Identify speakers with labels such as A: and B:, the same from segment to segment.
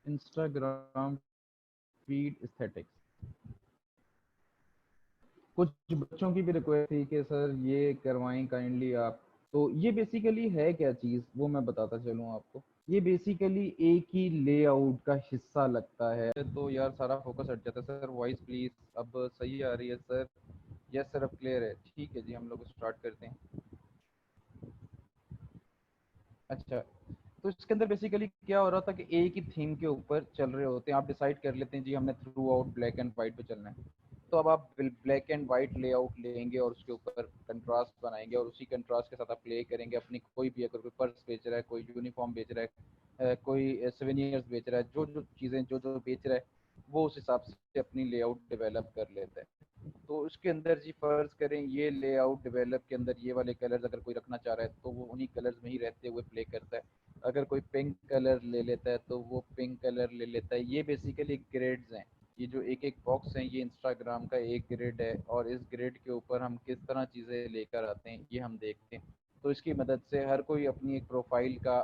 A: Instagram feed aesthetics. कुछ बच्चों की भी रिक्वेस्ट थी कि सर ये करवाएं काइंडली आप। तो ये बेसिकली है क्या चीज़, वो मैं बताता चलूँ आपको। ये बेसिकली एक ही लेआउट का हिस्सा लगता है। तो यार सारा फोकस हट जाता है। सर वॉइस प्लीज अब सही आ रही है सर? यस सर अब क्लियर है। ठीक है जी, हम लोग स्टार्ट करते हैं। अच्छा, तो इसके अंदर बेसिकली क्या हो रहा था कि एक ही थीम के ऊपर चल रहे होते हैं। आप डिसाइड कर लेते हैं जी हमने through out black and white पे चलना है। तो अब आप ब्लैक एंड वाइट लेआउट लेंगे और उसके ऊपर कंट्रास्ट बनाएंगे और उसी कंट्रास्ट के साथ आप प्ले करेंगे अपनी कोई भी, अगर कोई पर्स बेच रहा है, कोई यूनिफॉर्म बेच रहा है, कोई सोवेनियर्स बेच रहा है, जो जो चीज़ें जो जो बेच रहा है वो उस हिसाब से अपनी लेआउट डेवलप कर लेता है। तो उसके अंदर जी फर्ज करें ये लेआउट डेवलप के अंदर ये वाले कलर्स अगर कोई रखना चाह रहा है तो वो उन्हीं कलर्स में ही रहते हुए प्ले करता है। अगर कोई पिंक कलर ले लेता है तो वो पिंक कलर ले लेता है। ये बेसिकली ग्रेड्स हैं। ये जो एक एक बॉक्स है ये इंस्टाग्राम का एक ग्रिड है और इस ग्रिड के ऊपर हम किस तरह चीज़ें लेकर आते हैं ये हम देखते हैं। तो इसकी मदद से हर कोई अपनी एक प्रोफाइल का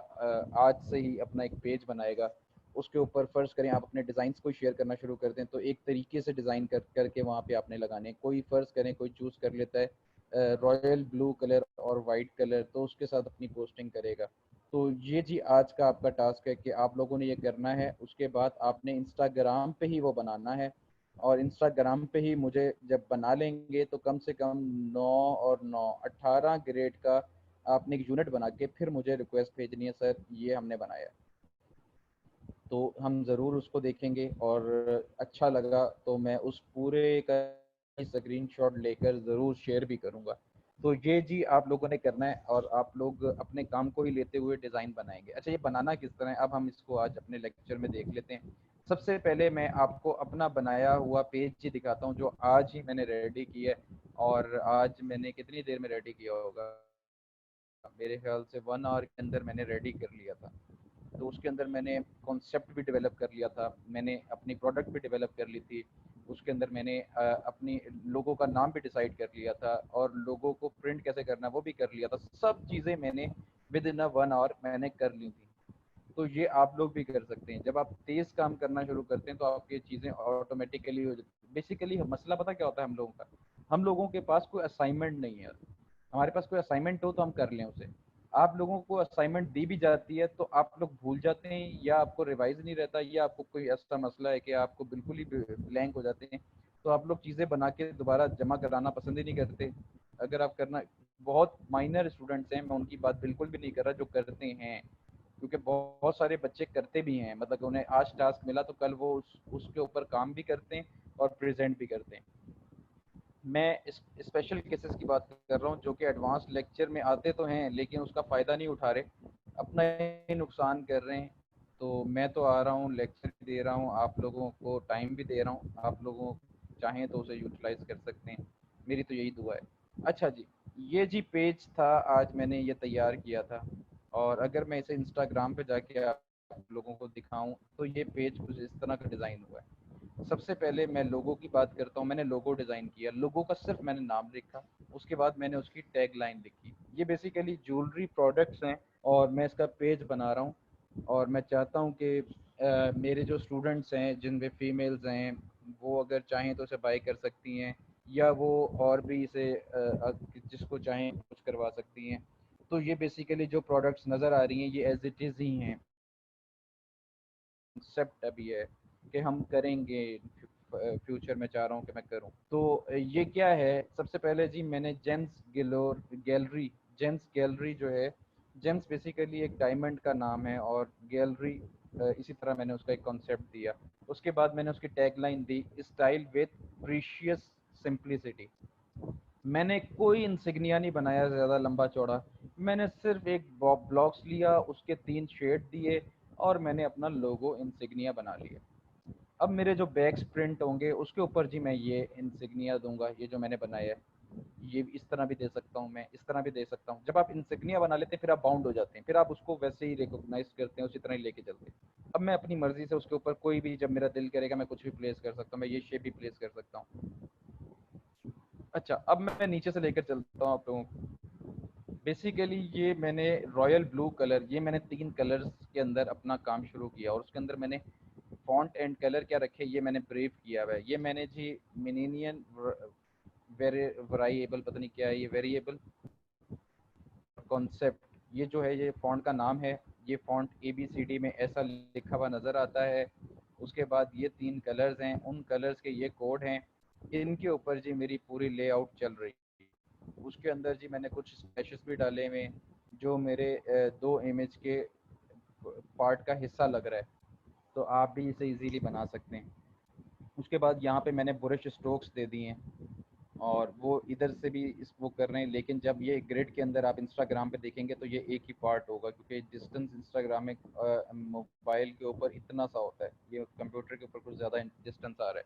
A: आज से ही अपना एक पेज बनाएगा। उसके ऊपर फर्ज करें आप अपने डिज़ाइंस को शेयर करना शुरू कर दें तो एक तरीके से डिज़ाइन करके वहाँ पे आपने लगाने। कोई फर्ज करें कोई चूज़ कर लेता है रॉयल ब्लू कलर और वाइट कलर, तो उसके साथ अपनी पोस्टिंग करेगा। तो ये जी आज का आपका टास्क है कि आप लोगों ने ये करना है। उसके बाद आपने इंस्टाग्राम पे ही वो बनाना है और इंस्टाग्राम पे ही मुझे जब बना लेंगे तो कम से कम 9 और 9 18 ग्रेड का आपने एक यूनिट बना के फिर मुझे रिक्वेस्ट भेजनी है सर ये हमने बनाया। तो हम ज़रूर उसको देखेंगे और अच्छा लगा तो मैं उस पूरे का स्क्रीनशॉट लेकर ज़रूर शेयर भी करूँगा। तो ये जी आप लोगों ने करना है और आप लोग अपने काम को ही लेते हुए डिज़ाइन बनाएंगे। अच्छा, ये बनाना किस तरह है अब हम इसको आज अपने लेक्चर में देख लेते हैं। सबसे पहले मैं आपको अपना बनाया हुआ पेज ही दिखाता हूँ जो आज ही मैंने रेडी किया है। और आज मैंने कितनी देर में रेडी किया होगा, मेरे ख्याल से 1 आवर के अंदर मैंने रेडी कर लिया था। तो उसके अंदर मैंने कॉन्सेप्ट भी डेवलप कर लिया था, मैंने अपनी प्रोडक्ट भी डेवलप कर ली थी। उसके अंदर मैंने अपनी लोगों का नाम भी डिसाइड कर लिया था और लोगों को प्रिंट कैसे करना है वो भी कर लिया था। सब चीज़ें मैंने विद इन अ 1 आवर मैंने कर ली थी। तो ये आप लोग भी कर सकते हैं। जब आप तेज़ काम करना शुरू करते हैं तो आपकी चीज़ें ऑटोमेटिकली हो जाती हैं। बेसिकली मसला पता क्या होता है हम लोगों का, हम लोगों के पास कोई असाइनमेंट नहीं है। हमारे पास कोई असाइनमेंट हो तो हम कर लें उसे। आप लोगों को असाइनमेंट दी भी जाती है तो आप लोग भूल जाते हैं या आपको रिवाइज नहीं रहता या आपको कोई ऐसा मसला है कि आपको बिल्कुल ही ब्लैंक हो जाते हैं। तो आप लोग चीज़ें बना के दोबारा जमा कराना पसंद ही नहीं करते। अगर आप करना, बहुत माइनर स्टूडेंट्स हैं, मैं उनकी बात बिल्कुल भी नहीं कर रहा जो करते हैं, क्योंकि बहुत सारे बच्चे करते भी हैं। मतलब उन्हें आज टास्क मिला तो कल वो उसके ऊपर काम भी करते हैं और प्रेजेंट भी करते हैं। मैं इस स्पेशल केसेस की बात कर रहा हूँ जो कि एडवांस लेक्चर में आते तो हैं लेकिन उसका फ़ायदा नहीं उठा रहे, अपना ही नुकसान कर रहे हैं। तो मैं तो आ रहा हूँ, लेक्चर भी दे रहा हूँ, आप लोगों को टाइम भी दे रहा हूँ। आप लोगों चाहें तो उसे यूटिलाइज़ कर सकते हैं। मेरी तो यही दुआ है। अच्छा जी, ये जी पेज था आज मैंने ये तैयार किया था। और अगर मैं इसे इंस्टाग्राम पे जाके आप लोगों को दिखाऊं तो ये पेज कुछ इस तरह का डिज़ाइन हुआ है। सबसे पहले मैं लोगो की बात करता हूँ। मैंने लोगो डिज़ाइन किया, लोगो का सिर्फ मैंने नाम लिखा, उसके बाद मैंने उसकी टैग लाइन लिखी। ये बेसिकली ज्वेलरी प्रोडक्ट्स हैं और मैं इसका पेज बना रहा हूँ। और मैं चाहता हूँ कि मेरे जो स्टूडेंट्स हैं जिनमें फीमेल्स हैं वो अगर चाहें तो इसे बाय कर सकती हैं या वो और भी इसे जिसको चाहें कुछ करवा सकती हैं। तो ये बेसिकली जो प्रोडक्ट्स नज़र आ रही हैं ये एज इट इज़ ही हैं। कंसेप्ट अभी है कि हम करेंगे, फ्यूचर में चाह रहा हूँ कि मैं करूँ। तो ये क्या है, सबसे पहले जी मैंने जेम्स गिलोर गैलरी, जेम्स गैलरी जो है, जेम्स बेसिकली एक डायमंड का नाम है और गैलरी इसी तरह मैंने उसका एक कॉन्सेप्ट दिया। उसके बाद मैंने उसकी tagline the, style with precious simplicity. मैंने कोई इंसिग्निया नहीं बनाया ज़्यादा लंबा चौड़ा, मैंने सिर्फ एक ब्लॉक्स लिया, उसके 3 शेड दिए और मैंने अपना लोगो इंसिग्निया बना लिया। अब मेरे जो बैक्स प्रिंट होंगे उसके ऊपर जी मैं ये इंसिग्निया दूंगा, ये जो मैंने बनाया है। ये इस तरह भी दे सकता हूँ, मैं इस तरह भी दे सकता हूँ। जब आप इंसिग्निया बना लेते हैं फिर आप बाउंड हो जाते हैं, फिर आप उसको वैसे ही रिकॉग्नाइज करते हैं, उसी तरह ही लेके चलते हैं। अब मैं अपनी मर्जी से उसके ऊपर कोई भी, जब मेरा दिल करेगा मैं कुछ भी प्लेस कर सकता हूँ, मैं ये शेप भी प्लेस कर सकता हूँ। अच्छा, अब मैं नीचे से लेकर चलता हूँ आप लोगों को। बेसिकली ये मैंने रॉयल ब्लू कलर, ये मैंने 3 कलर्स के अंदर अपना काम शुरू किया और उसके अंदर मैंने फॉन्ट एंड कलर क्या रखे ये मैंने ब्रीफ किया हुआ है। ये मैंने जी मिनीनियन वेरिएबल, पता नहीं क्या है ये वेरिएबल कॉन्सेप्ट, ये जो है ये फॉन्ट का नाम है। ये फॉन्ट ABCD में ऐसा लिखा हुआ नज़र आता है। उसके बाद ये 3 कलर्स हैं, उन कलर्स के ये कोड हैं, इनके ऊपर जी मेरी पूरी लेआउट चल रही है। उसके अंदर जी मैंने कुछ स्प्लैशेस भी डाले हुए हैं जो मेरे 2 इमेज के पार्ट का हिस्सा लग रहा है, तो आप भी इसे इजीली बना सकते हैं। उसके बाद यहाँ पे मैंने ब्रश स्ट्रोक्स दे दिए हैं और वो इधर से भी इस वो कर रहे हैं, लेकिन जब ये ग्रिड के अंदर आप इंस्टाग्राम पे देखेंगे तो ये एक ही पार्ट होगा, क्योंकि डिस्टेंस इंस्टाग्राम में मोबाइल के ऊपर इतना सा होता है, ये कंप्यूटर के ऊपर कुछ ज़्यादा डिस्टेंस आ रहा है।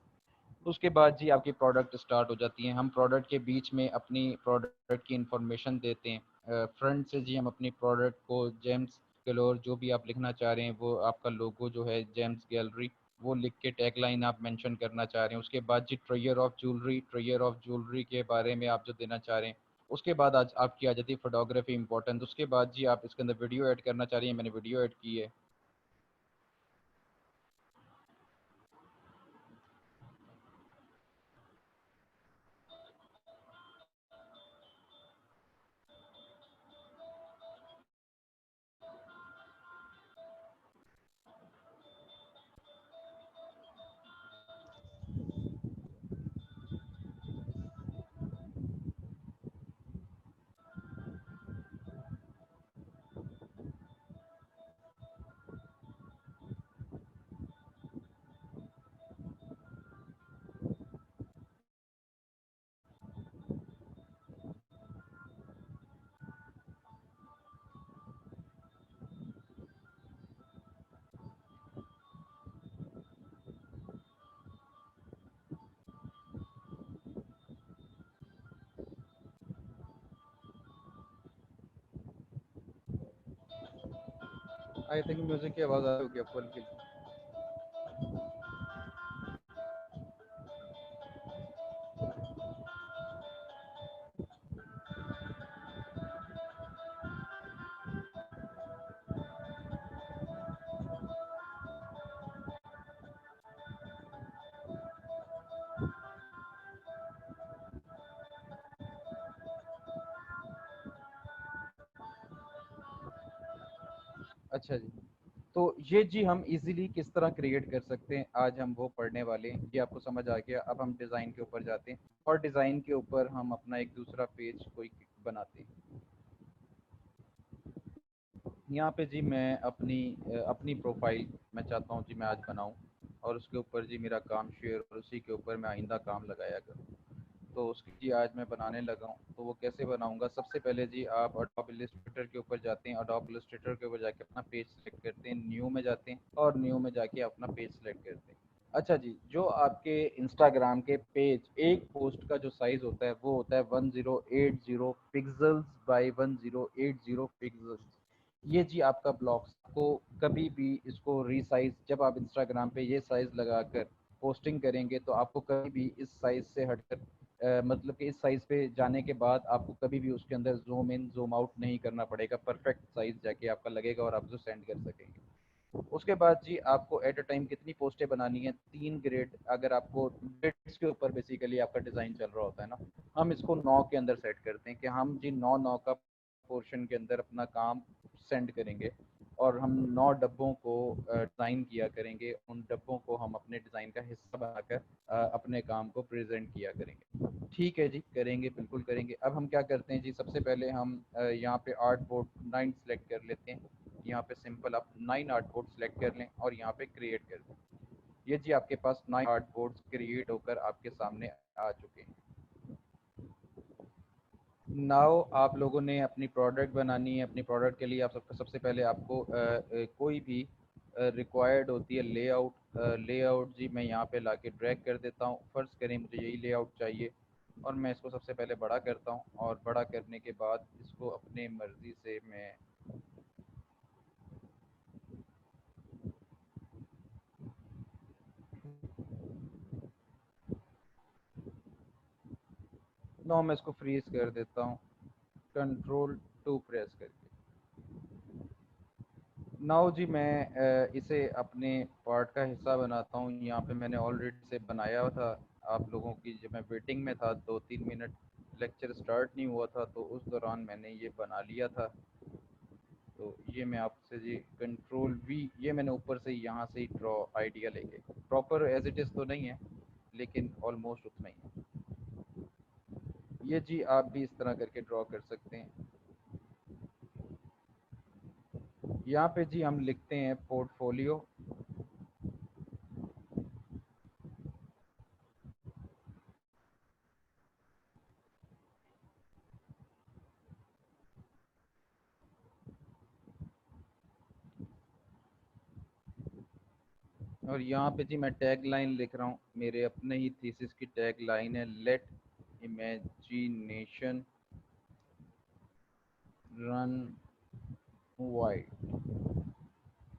A: उसके बाद जी आपकी प्रोडक्ट स्टार्ट हो जाती है। हम प्रोडक्ट के बीच में अपनी प्रोडक्ट की इंफॉर्मेशन देते हैं। फ्रंट से जी हम अपनी प्रोडक्ट को जेम्स गलोर जो भी आप लिखना चाह रहे हैं, वो आपका लोगो जो है जेम्स गैलरी, वो लिख के टैगलाइन आप मेंशन करना चाह रहे हैं। उसके बाद जी ट्रेयर ऑफ ज्वेलरी के बारे में आप जो देना चाह रहे हैं। उसके बाद आज आपकी आ जाती है फोटोग्राफी इंपॉर्टेंट। उसके बाद जी आप इसके अंदर वीडियो ऐड करना चाह रही हैं, मैंने वीडियो ऐड की है। आई थिंक म्यूजिक की आवाज़ आ रही होगी आपको हल्की। अच्छा जी, तो ये जी हम इजीली किस तरह क्रिएट कर सकते हैं, आज हम वो पढ़ने वाले हैं। ये आपको समझ आ गया। अब हम डिज़ाइन के ऊपर जाते हैं और डिज़ाइन के ऊपर हम अपना एक दूसरा पेज कोई बनाते हैं। यहाँ पे जी मैं अपनी प्रोफाइल मैं चाहता हूँ जी मैं आज बनाऊँ, और उसके ऊपर जी मेरा काम शेयर और उसी के ऊपर मैं आइंदा काम लगाया करूँ। तो उसकी जी आज मैं बनाने लगा हूँ। तो वो कैसे बनाऊँगा, सबसे पहले जी आप अडोब इलस्ट्रेटर के ऊपर जाते हैं। अडोब इलस्ट्रेटर के ऊपर जाके अपना पेज सेलेक्ट करते हैं, न्यू में जाते हैं और न्यू में जाके अपना पेज सेलेक्ट करते हैं। अच्छा जी, जो आपके इंस्टाग्राम के पेज एक पोस्ट का जो साइज़ होता है वो होता है 1080 पिक्सल्स बाई 1080 पिक्सल्स। ये जी आपका ब्लॉग को कभी भी इसको रीसाइज, जब आप इंस्टाग्राम पे ये साइज़ लगाकर पोस्टिंग करेंगे तो आपको कभी भी इस साइज़ से हटकर मतलब कि इस साइज़ पे जाने के बाद आपको कभी भी उसके अंदर ज़ूम इन ज़ूम आउट नहीं करना पड़ेगा। परफेक्ट साइज़ जाके आपका लगेगा और आप उसे सेंड कर सकेंगे। उसके बाद जी आपको एट अ टाइम कितनी पोस्टें बनानी है, 3 ग्रेड। अगर आपको ग्रेड्स के ऊपर बेसिकली आपका डिज़ाइन चल रहा होता है ना, हम इसको 9 के अंदर सेट करते हैं कि हम जी 9 का पोर्शन के अंदर अपना काम सेंड करेंगे और हम 9 डब्बों को डिज़ाइन किया करेंगे। उन डब्बों को हम अपने डिज़ाइन का हिस्सा बनाकर अपने काम को प्रेजेंट किया करेंगे। ठीक है जी, करेंगे, बिल्कुल करेंगे। अब हम क्या करते हैं जी, सबसे पहले हम यहाँ पे आर्ट बोर्ड 9 सेलेक्ट कर लेते हैं। यहाँ पे सिंपल आप 9 आर्ट बोर्ड सेलेक्ट कर लें और यहाँ पे क्रिएट कर दें। ये जी आपके पास 9 आर्ट बोर्ड्स क्रिएट होकर आपके सामने आ चुके हैं। नाउ आप लोगों ने अपनी प्रोडक्ट बनानी है। अपनी प्रोडक्ट के लिए आप सबसे पहले आपको कोई भी रिक्वायर्ड होती है लेआउट। लेआउट जी मैं यहाँ पे लाके ड्रैग कर देता हूँ। फ़र्ज़ करें मुझे यही लेआउट चाहिए और मैं इसको सबसे पहले बड़ा करता हूँ और बड़ा करने के बाद इसको अपने मर्ज़ी से मैं मैं इसको फ्रीज़ कर देता हूँ, कंट्रोल 2 प्रेस करके। नाउ जी मैं इसे अपने पार्ट का हिस्सा बनाता हूँ। यहाँ पे मैंने ऑलरेडी से बनाया हुआ था आप लोगों की, जब मैं वेटिंग में था 2-3 मिनट लेक्चर स्टार्ट नहीं हुआ था, तो उस दौरान मैंने ये बना लिया था। तो ये मैं आपसे जी कंट्रोल वी, ये मैंने ऊपर से यहाँ से ही ड्रॉ आइडिया लेके, प्रॉपर एज इट इज़ तो नहीं है लेकिन ऑलमोस्ट उतना ही है। ये जी आप भी इस तरह करके ड्रॉ कर सकते हैं। यहाँ पे जी हम लिखते हैं पोर्टफोलियो, और यहाँ पे जी मैं टैग लाइन लिख रहा हूँ, मेरे अपने ही थीसिस की टैग लाइन है, लेट इमेजिनेशन रन वाइड।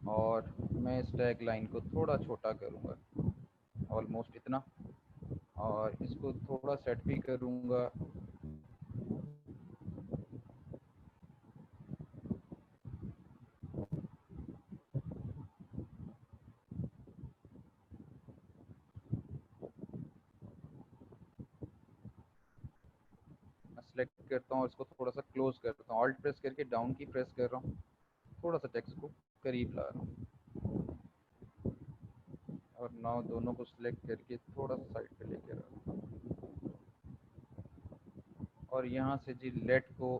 A: और मैं इस टैग लाइन को थोड़ा छोटा करूँगा, ऑलमोस्ट इतना, और इसको थोड़ा सेट भी करूँगा। मैं सेलेक्ट करता हूँ, इसको थोड़ा सा क्लोज करता हूँ, ऑल्ट प्रेस करके डाउन की प्रेस कर रहा हूँ, थोड़ा सा टेक्स्ट को करीब ला रहा हूँ, और नाउ दोनों को सिलेक्ट करके थोड़ा सा साइड पे लेके आ रहा हूँ। और यहाँ से जी लेट को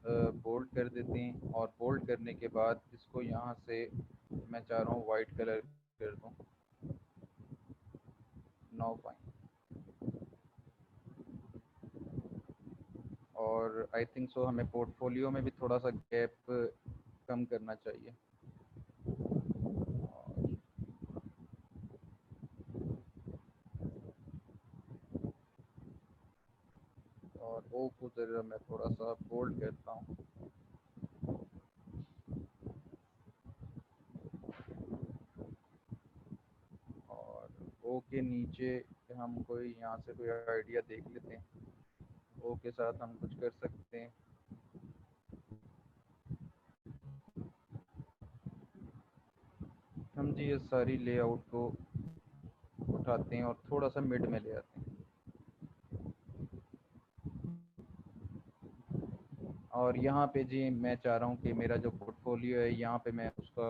A: बोल्ड कर देते हैं, और बोल्ड करने के बाद इसको यहाँ से मैं चाह रहा हूँ वाइट कलर कर दूँ। Now fine. और आई थिंक सो हमें पोर्टफोलियो में भी थोड़ा सा गैप कम करना चाहिए। और ओ को ज़रा मैं थोड़ा सा बोल्ड करता हूँ। और ओ के नीचे हम कोई यहाँ से कोई आइडिया देख लेते हैं, ओ के साथ हम कुछ कर सकते हैं। हम जी ये सारी लेआउट को उठाते हैं और थोड़ा सा मिड में ले आते हैं। और यहाँ पे जी मैं चाह रहा हूँ कि मेरा जो पोर्टफोलियो है यहाँ पे मैं उसका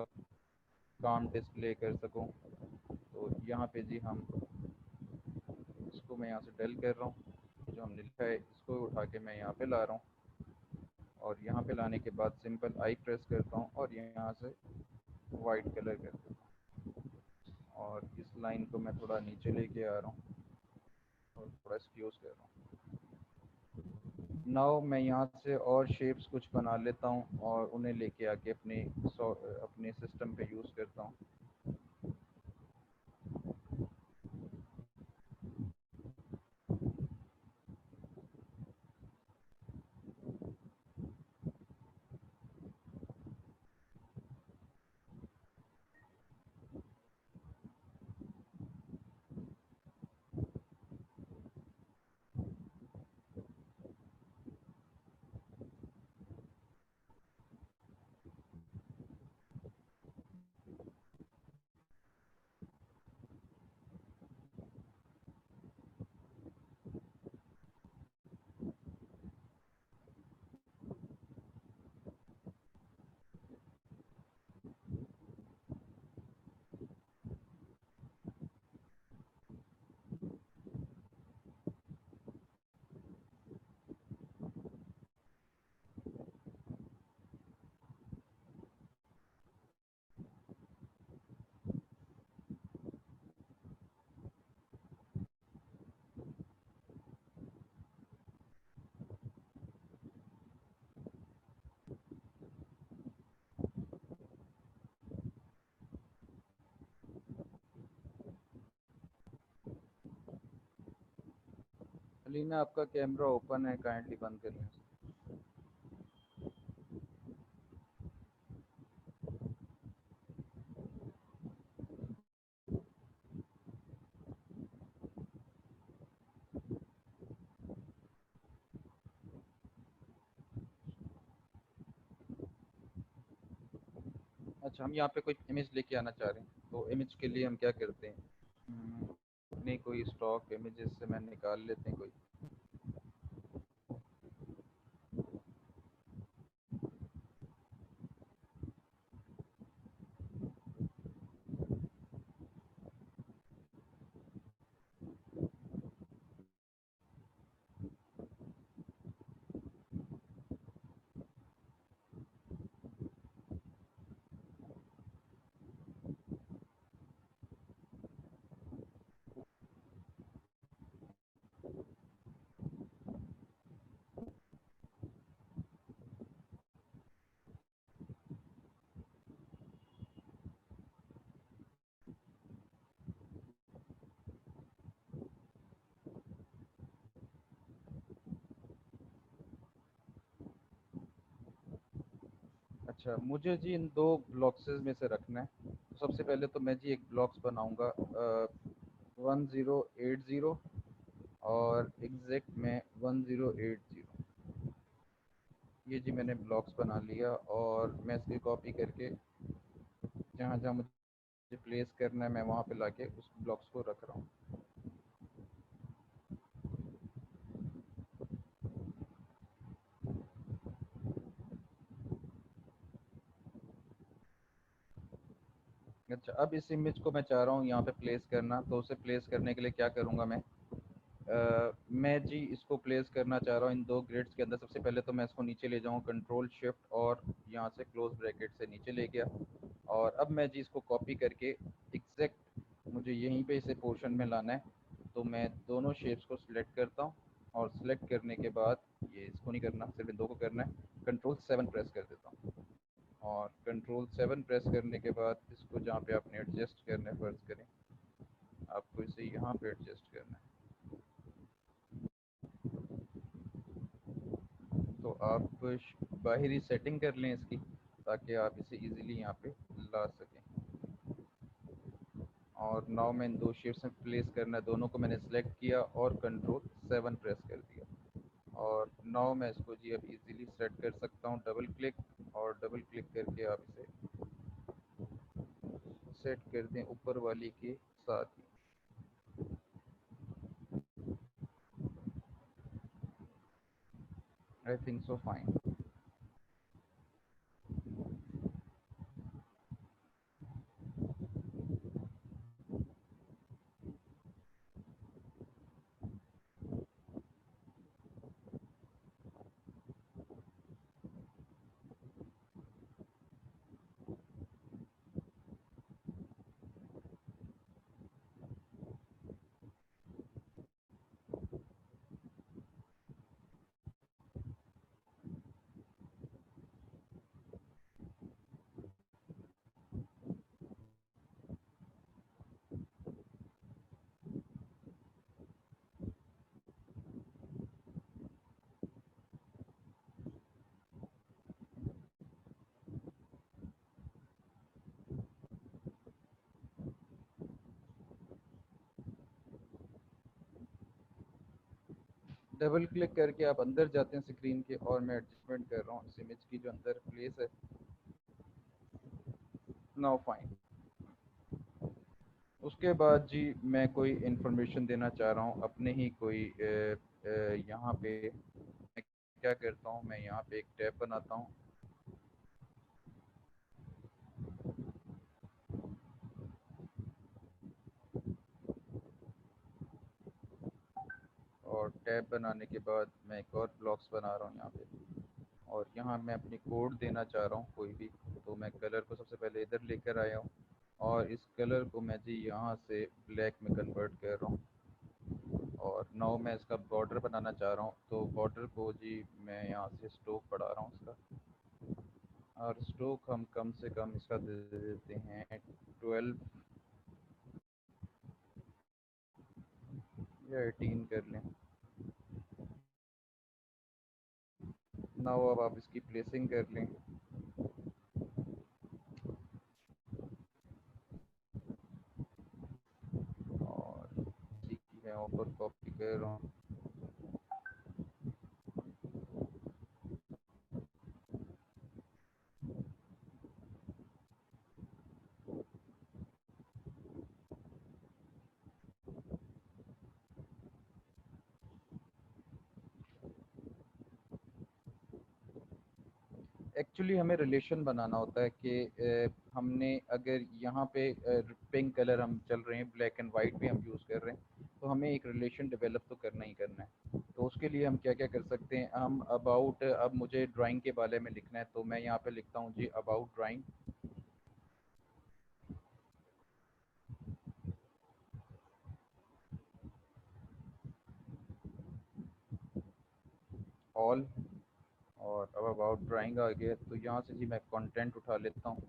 A: काम डिस्प्ले कर सकूँ। तो यहाँ पे जी हम इसको मैं यहाँ से डल कर रहा हूँ, जो हमने लिखा है इसको उठा के मैं यहाँ पे ला रहा हूँ, और यहाँ पे लाने के बाद सिंपल आई प्रेस करता हूँ और यहाँ से वाइट कलर कर देता हूँ, और इस लाइन को मैं थोड़ा नीचे लेके आ रहा हूँ और थोड़ा स्क्यूज कर रहा हूँ। नाउ मैं यहाँ से और शेप्स कुछ बना लेता हूँ और उन्हें लेके आके अपने सिस्टम पे यूज़ करता हूँ। अलीना आपका कैमरा ओपन है, काइंडली बंद कर लें। अच्छा, हम यहाँ पे कोई इमेज लेके आना चाह रहे हैं, तो इमेज के लिए हम क्या करते हैं? नहीं, कोई स्टॉक इमेजेस से मैं निकाल लेते हैं कोई। अच्छा, मुझे जी इन दो ब्लॉक्सेस में से रखना है। तो सबसे पहले तो मैं जी एक ब्लॉक्स बनाऊंगा 1080 और एग्जैक्ट में 1080। ये जी मैंने ब्लॉक्स बना लिया और मैं इसकी कॉपी करके जहाँ जहाँ मुझे प्लेस करना है मैं वहाँ पे लाके उस ब्लॉक्स को रख रहा हूँ। अच्छा, अब इस इमेज को मैं चाह रहा हूँ यहाँ पे प्लेस करना, तो उसे प्लेस करने के लिए क्या करूँगा मैं जी इसको प्लेस करना चाह रहा हूँ इन दो ग्रिड्स के अंदर। सबसे पहले तो मैं इसको नीचे ले जाऊँ, कंट्रोल शिफ्ट और यहाँ से क्लोज ब्रैकेट से नीचे ले गया। और अब मैं जी इसको कॉपी करके एग्जैक्ट मुझे यहीं पे इसे पोर्शन में लाना है। तो मैं दोनों शेप्स को सिलेक्ट करता हूँ और सिलेक्ट करने के बाद ये इसको नहीं करना, सिर्फ इन दो को करना है। कंट्रोल 7 प्रेस कर देता हूँ और कंट्रोल 7 प्रेस करने के बाद इसको जहाँ पे आपने एडजस्ट करना है, फर्ज करें आपको इसे यहाँ पे एडजस्ट करना है। तो आप बाहरी सेटिंग कर लें इसकी, ताकि आप इसे इजीली यहाँ पे ला सकें। और नाउ मैं इन दो शेप्स में प्लेस करना है, दोनों को मैंने सेलेक्ट किया और कंट्रोल 7 प्रेस कर दिया। और नाउ मैं इसको जी अब इजीली सेट कर सकता हूँ, डबल क्लिक, और डबल क्लिक करके आप इसे सेट कर दें ऊपर वाली के साथ ही। I think so fine. Double click करके आप अंदर जाते हैं स्क्रीन के, और मैं एडजस्टमेंट कर रहा हूँ इस इमेज की जो अंदर प्लेस है। Now fine. उसके बाद जी मैं कोई इन्फॉर्मेशन देना चाह रहा हूँ अपने ही कोई यहाँ पे मैं क्या करता हूँ, मैं यहाँ पे एक टैब बनाता हूँ। और टैब बनाने के बाद मैं एक और ब्लॉक्स बना रहा हूँ यहाँ पे। और यहाँ मैं अपनी कोड देना चाह रहा हूँ कोई भी। तो मैं कलर को सबसे पहले इधर लेकर आया हूँ और इस कलर को मैं जी यहाँ से ब्लैक में कन्वर्ट कर रहा हूँ। और नाउ मैं इसका बॉर्डर बनाना चाह रहा हूँ, तो बॉर्डर को जी मैं यहाँ से स्ट्रोक बढ़ा रहा हूँ इसका। और स्ट्रोक हम कम से कम इसका दे देते हैं 12 या 18 कर लें। नाउ अब आप इसकी प्लेसिंग कर लें। और ठीक है, ऊपर कॉपी कर रहा हूँ। एक्चुअली हमें रिलेशन बनाना होता है कि हमने अगर यहाँ पे पिंक कलर हम चल रहे हैं, ब्लैक एंड वाइट भी हम यूज़ कर रहे हैं, तो हमें एक रिलेशन डेवलप तो करना ही करना है। तो उसके लिए हम क्या क्या कर सकते हैं, हम अबाउट, अब मुझे ड्राइंग के बारे में लिखना है तो मैं यहाँ पे लिखता हूँ जी अबाउट ड्राइंग, ऑल। और अब अबाउट ड्राइंग आ गया तो यहाँ से जी मैं कंटेंट उठा लेता हूँ,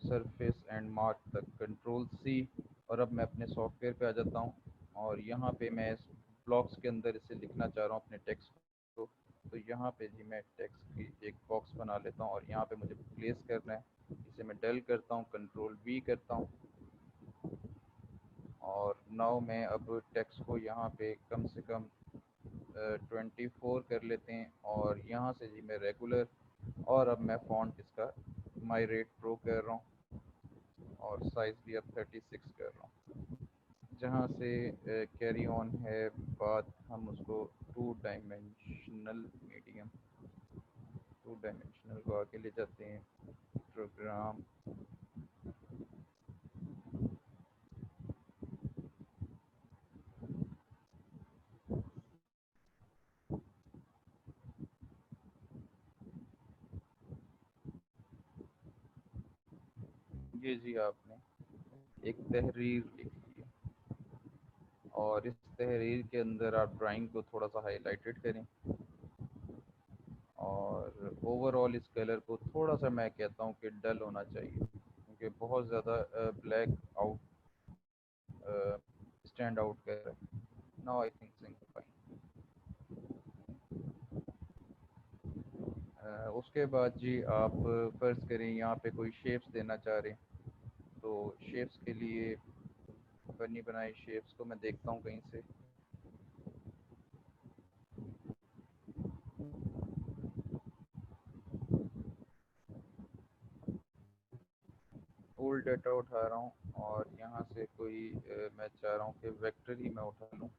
A: सरफेस एंड मार्क तक कंट्रोल सी। और अब मैं अपने सॉफ्टवेयर पे आ जाता हूँ और यहाँ पे मैं इस ब्लॉक्स के अंदर इसे लिखना चाह रहा हूँ अपने टेक्स्ट को। तो यहाँ पे जी मैं टेक्स्ट की एक बॉक्स बना लेता हूँ और यहाँ पे मुझे प्लेस करना है। इसे मैं डल करता हूँ, कंट्रोल वी करता हूँ और नाउ मैं अब टेक्स्ट को यहाँ पे कम से कम 24 कर लेते हैं और यहाँ से जी मैं रेगुलर, और अब मैं फ़ॉन्ट इसका माई रेट प्रो कर रहा हूँ और साइज़ भी अब 36 कर रहा हूँ। जहाँ से कैरी ऑन है बात, हम उसको two dimensional medium, two dimensional को आगे ले जाते हैं। प्रोग्राम ये जी आपने एक तहरीर लिख ली है और इस तहरीर के अंदर आप ड्राइंग को थोड़ा सा हाईलाइटेड करें और ओवरऑल इस कलर को थोड़ा सा मैं कहता हूँ कि डल होना चाहिए, क्योंकि बहुत ज़्यादा ब्लैक आउट स्टैंड आउट कर रहा है। Now I think simple. उसके बाद जी आप फ़र्ज़ करें यहाँ पे कोई शेप्स देना चाह रहे हैं, तो शेप्स के लिए बनी बनाई शेप्स को मैं देखता हूँ कहीं से। ओल्ड डाटा उठा रहा हूँ और यहाँ से कोई मैं चाह रहा हूँ कि वेक्टर ही मैं उठा लूँ।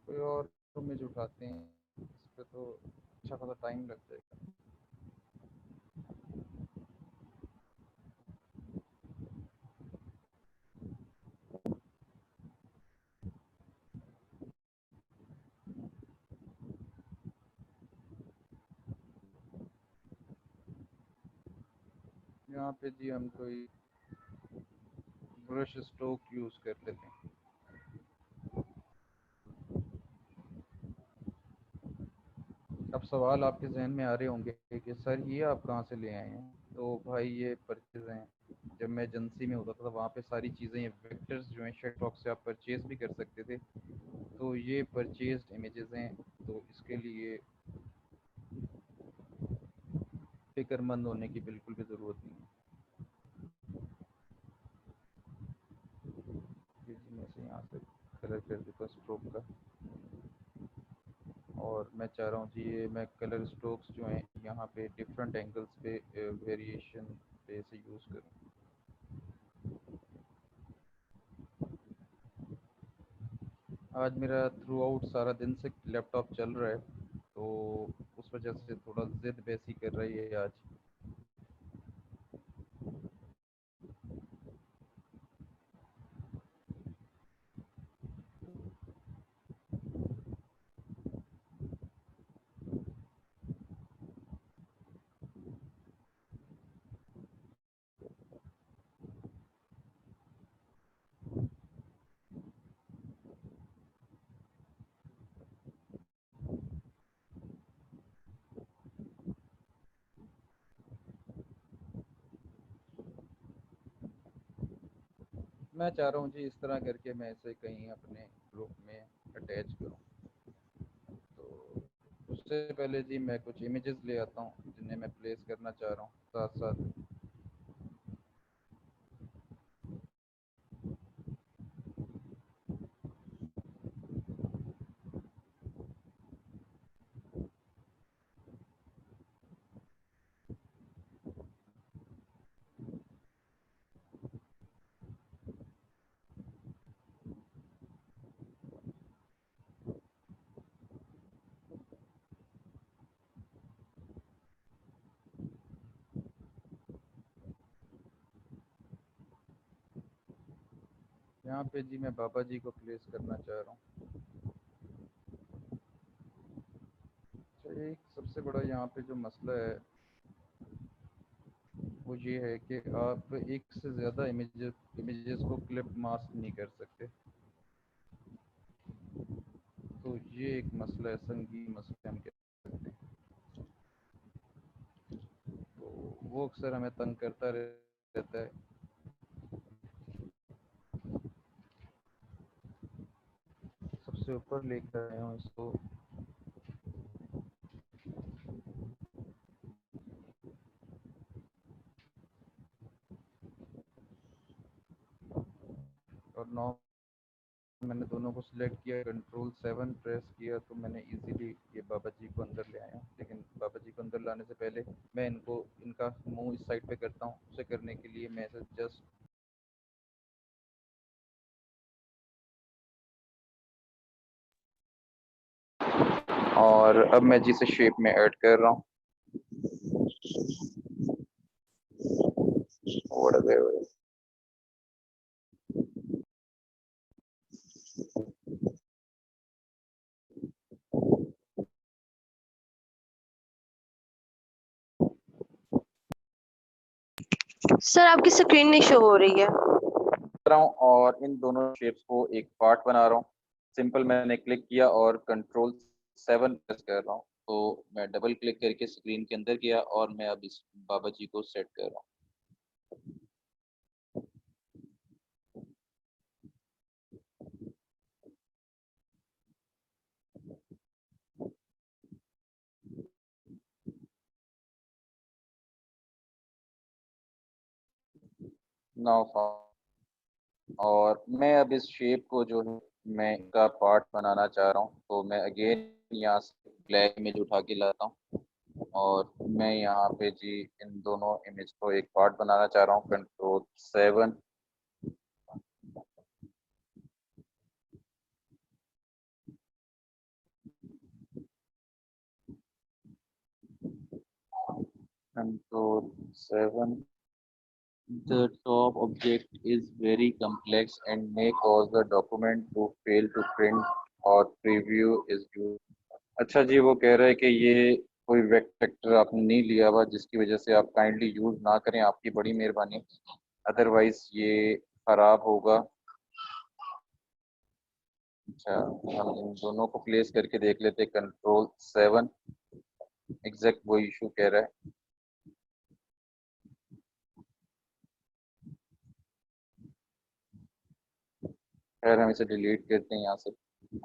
A: कोई और इमेज उठाते हैं, इस पर तो अच्छा खासा टाइम लग जाएगा। यहाँ पे जी हम कोई ब्रश स्ट्रोक यूज़ कर लेते हैं। अब सवाल आपके जहन में आ रहे होंगे कि सर ये आप कहाँ से ले आए हैं। तो भाई ये परचेज हैं, जब मैं एजेंसी में होता था वहाँ पे सारी चीज़ें, ये वेक्टर्स जो हैं शेटबॉक्स से आप परचेज भी कर सकते थे। तो ये परचेज्ड इमेजेस हैं, तो इसके लिए फिक्रमंद होने की बिल्कुल भी ज़रूरत नहीं है। ये जी मैं से यहाँ से कलर कर देता हूँ स्ट्रोक का, और मैं चाह रहा हूँ जी ये मैं कलर स्ट्रोक्स जो हैं यहाँ पे डिफरेंट एंगल्स पे वेरिएशन पे से यूज़ करूँ। आज मेरा थ्रू आउट सारा दिन से लैपटॉप चल रहा है, तो उस वजह से थोड़ा ज़िद बेसी कर रही है आज। मैं चाह रहा हूँ जी इस तरह करके मैं इसे कहीं अपने ग्रुप में अटैच करूँ। तो उससे पहले जी मैं कुछ इमेजेस ले आता हूँ जिन्हें मैं प्लेस करना चाह रहा हूँ साथ साथ। यहाँ पे जी मैं बाबा जी को प्लेस करना चाह रहा हूँ। तो एक सबसे बड़ा यहाँ पे जो मसला है वो ये है कि आप एक से ज़्यादा इमेजेस को क्लिप मास्क नहीं कर सकते। तो ये एक मसला है, संगीन मसला हम कह सकते हैं। तो वो अक्सर हमें तंग करता रहता है। सबसे ऊपर लेकर आया हूँ इसको। और नौ मैंने दोनों को सिलेक्ट किया, कंट्रोल 7 प्रेस किया तो मैंने इजीली ये बाबा जी को अंदर ले आया। लेकिन बाबा जी को अंदर लाने से पहले मैं इनका मुंह इस साइड पे करता हूँ। उसे करने के लिए मैं इसे जस्ट और अब मैं जिसे शेप में ऐड कर रहा हूँ।
B: सर आपकी स्क्रीन नहीं शो हो रही है।
A: रहा हूँ और इन दोनों शेप्स को एक पार्ट बना रहा हूँ। सिंपल मैंने क्लिक किया और कंट्रोल 7 प्रेस कर रहा हूँ। तो मैं डबल क्लिक करके स्क्रीन के अंदर गया और मैं अब इस बाबा जी को सेट कर रहा हूँ। नाउ और मैं अब इस शेप को जो है मैं इसका पार्ट बनाना चाह रहा हूँ। तो मैं अगेन यहाँ से ब्लैक इमेज उठा के लाता हूँ और मैं यहाँ पे जी इन दोनों इमेज को एक पार्ट बनाना चाह रहा हूँ। Control 7 control 7 The top object is very complex and may cause the document to fail to print or preview is used। अच्छा जी, वो कह रहा है कि ये कोई वेक्टर आपने नहीं लिया हुआ जिसकी वजह से आप काइंडली यूज ना करें, आपकी बड़ी मेहरबानी, अदरवाइज ये खराब होगा। अच्छा, हम इन दोनों को प्लेस करके देख लेते। कंट्रोल 7 एग्जैक्ट वो इशू कह रहा है। खैर हम इसे डिलीट करते हैं यहाँ से।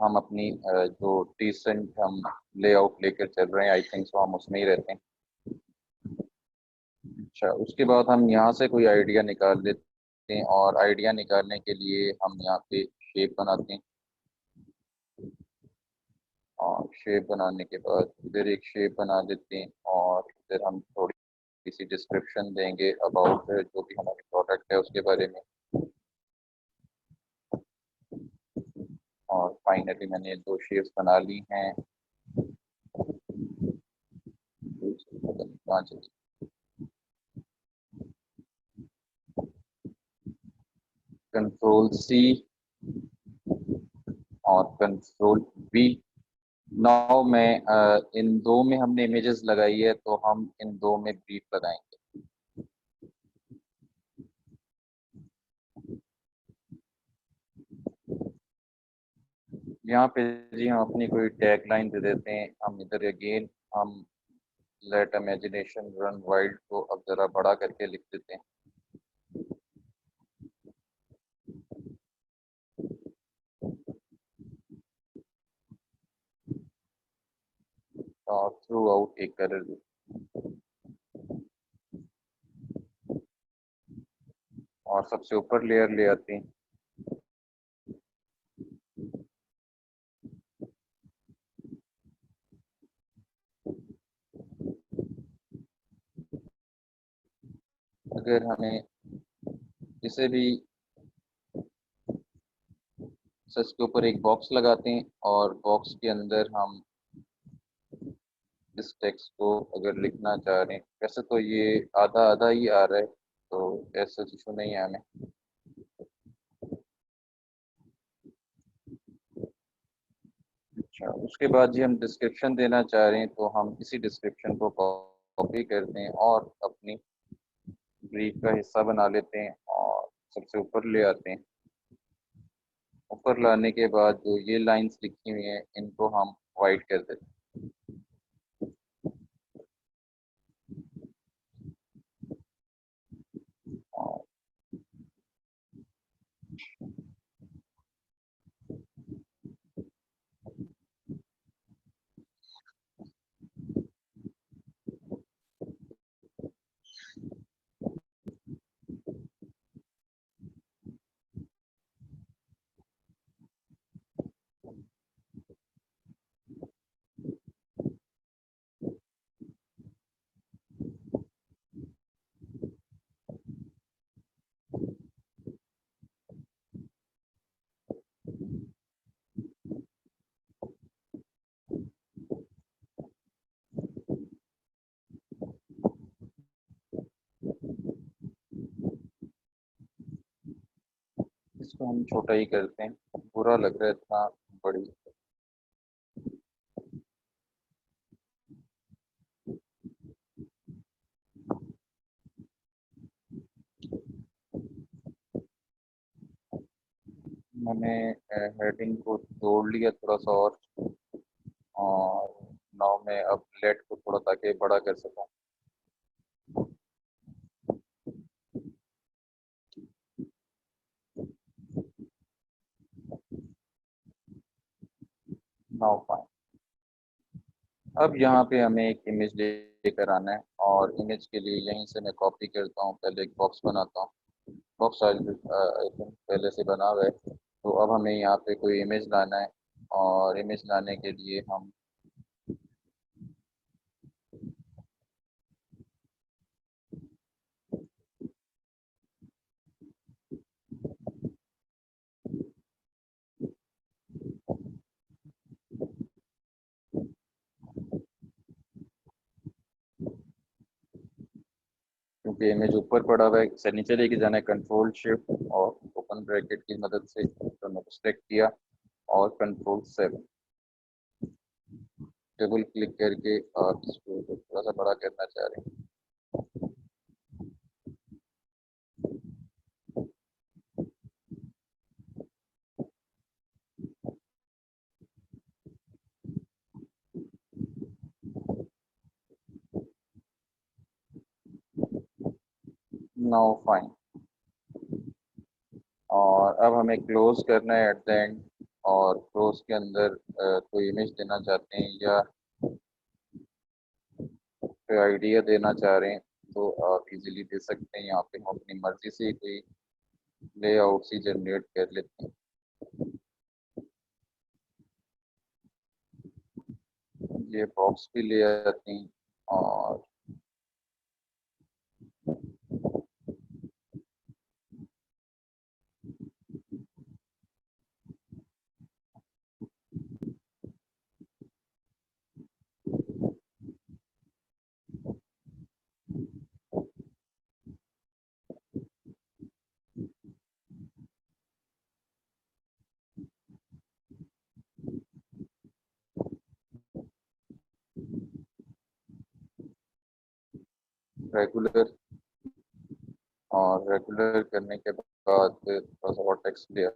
A: हम अपनी जो डिसेंट हम लेआउट लेकर चल रहे हैं, आई थिंक सो हम उसमें ही रहते हैं। अच्छा, उसके बाद हम यहाँ से कोई आइडिया निकाल लेते हैं और आइडिया निकालने के लिए हम यहाँ पे शेप बनाते हैं। और शेप बनाने के बाद इधर एक शेप बना देते हैं और इधर हम थोड़ी सी डिस्क्रिप्शन देंगे अबाउट जो भी हमारे प्रोडक्ट है उसके बारे में। और फाइनली मैंने दो शेप्स बना ली हैं। पाँच कंट्रोल C और कंट्रोल V। नाउ मैं इन दो में हमने इमेजेस लगाई है तो हम इन दो में ब्रीफ लगाएंगे। यहाँ पे जी हम अपनी कोई टैग लाइन दे देते हैं। हम इधर अगेन हम लेट इमेजिनेशन रन वाइल्ड को अब जरा बड़ा करके लिख देते हैं। एक कलर दे, और सबसे ऊपर लेयर ले आते हैं। अगर हमें किसी भी सच के ऊपर एक बॉक्स लगाते हैं और बॉक्स के अंदर हम इस टेक्स्ट को अगर लिखना चाह रहे हैं, वैसे तो ये आधा आधा ही आ रहा है, तो ऐसा इशू नहीं है हमें। अच्छा, उसके बाद जी हम डिस्क्रिप्शन देना चाह रहे हैं, तो हम इसी डिस्क्रिप्शन को कॉपी करते हैं और अपनी ब्रीफ का हिस्सा बना लेते हैं और सबसे ऊपर ले आते हैं। ऊपर लाने के बाद जो ये लाइंस लिखी हुई हैं, इनको हम वाइट कर देते हैं। और इसको हम छोटा ही करते हैं, बुरा लग रहा है इतना बड़ी। मैंने हेडिंग को तोड़ लिया थोड़ा सा, और नाव में अब लेट को थोड़ा ताकि बड़ा कर सकूं। Now fine. अब यहाँ पे हमें एक इमेज लेकर आना है, और इमेज के लिए यहीं से मैं कॉपी करता हूँ, पहले एक बॉक्स बनाता हूँ। बॉक्स आई थिंक पहले से बना हुआ है, तो अब हमें यहाँ पे कोई इमेज लाना है, और इमेज लाने के लिए हम क्योंकि इमेज ऊपर पड़ा हुआ है, इसे नीचे लेके जाना है, कंट्रोल शिफ्ट और ओपन ब्रैकेट की मदद से दोनों को सेलेक्ट किया, और कंट्रोल 7 डबल क्लिक करके आप इसको थोड़ा सा बड़ा करना चाह रहे हैं। Now fine. और अब हमें क्लोज करना है एट द एंड, और क्लोज के अंदर कोई इमेज देना चाहते हैं या कोई आइडिया देना चाह रहे हैं, तो आप इजीली दे सकते हैं। यहाँ पे हम अपनी मर्जी से कोई लेआउट सी जनरेट कर लेते हैं। ये बॉक्स भी ले आते हैं, और रेगुलर, और रेगुलर करने के बाद थोड़ा सा और टेक्स्ट लिया।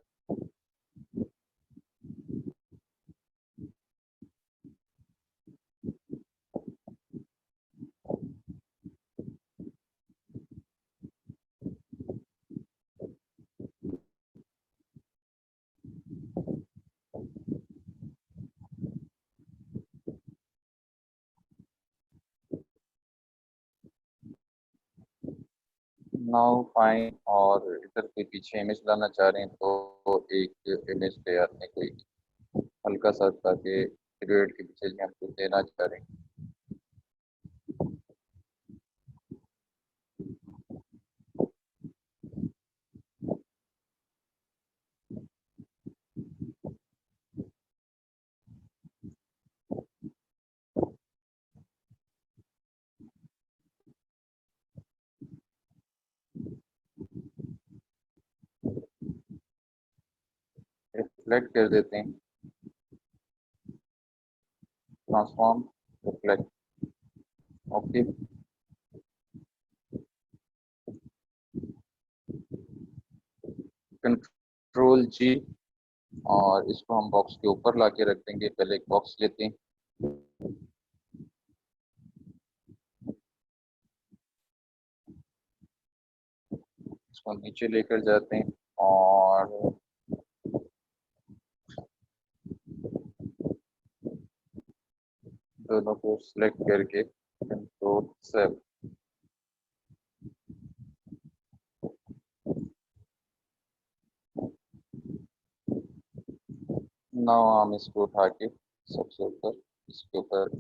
C: नाउ फाइन, और इधर के पीछे इमेज लाना चाह रहे हैं तो एक इमेज ले आते हैं, कोई हल्का सा, ताकि पीरियड के पीछे भी हम कुछ देना चाह रहे हैं। रिफ्लेक्ट कर देते हैं, ट्रांसफॉर्म, रिफ्लेक्ट, ओके। कंट्रोल जी, और इसको हम बॉक्स के ऊपर लाके रख देंगे। पहले एक बॉक्स लेते हैं, इसको नीचे लेकर जाते हैं, और दोनों को सिलेक्ट करके कंट्रोल सेव। नाउ हम इसको उठा के सबसे ऊपर इसके ऊपर